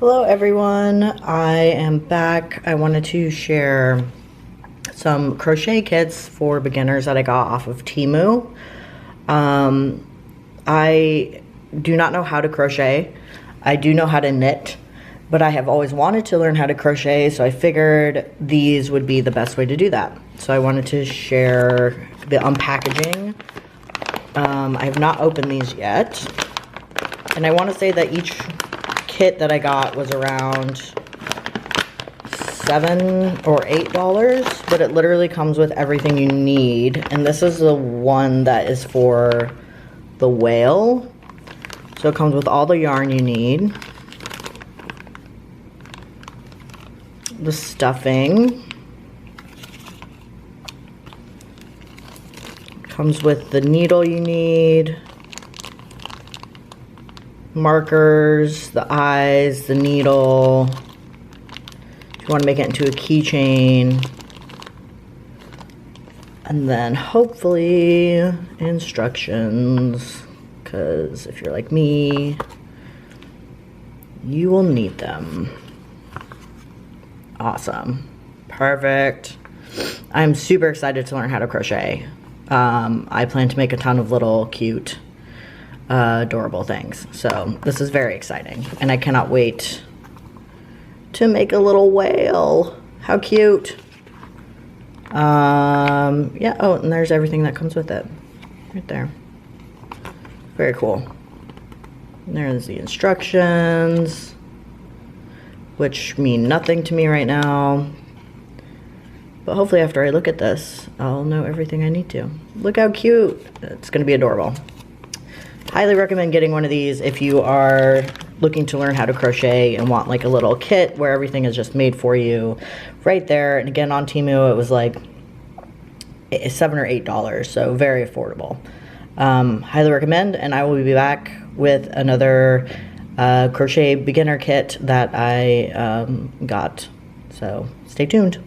Hello everyone, I am back. I wanted to share some crochet kits for beginners that I got off of Temu. I do not know how to crochet. I do know how to knit, but I have always wanted to learn how to crochet, so I figured these would be the best way to do that. So I wanted to share the unpackaging. I have not opened these yet, and I want to say that each kit that I got was around $7 or $8, but it literally comes with everything you need. And this is the one that is for the whale. So it comes with all the yarn you need, the stuffing, comes with the needle you need, markers, the eyes, the needle. If you want to make it into a keychain, and then hopefully instructions, because if you're like me, you will need them. Awesome. Perfect. I'm super excited to learn how to crochet. I plan to make a ton of little cute adorable things, so this is very exciting, and I cannot wait to make a little whale. How cute. Yeah, oh, and there's everything that comes with it right there. Very cool. And there's the instructions, which mean nothing to me right now, but hopefully after I look at this I'll know everything I need to. Look how cute. It's gonna be adorable. Highly recommend getting one of these if you are looking to learn how to crochet and want like a little kit where everything is just made for you right there. And again, on Temu it was like $7 or $8, so very affordable. Highly recommend, and I will be back with another crochet beginner kit that I got, so stay tuned.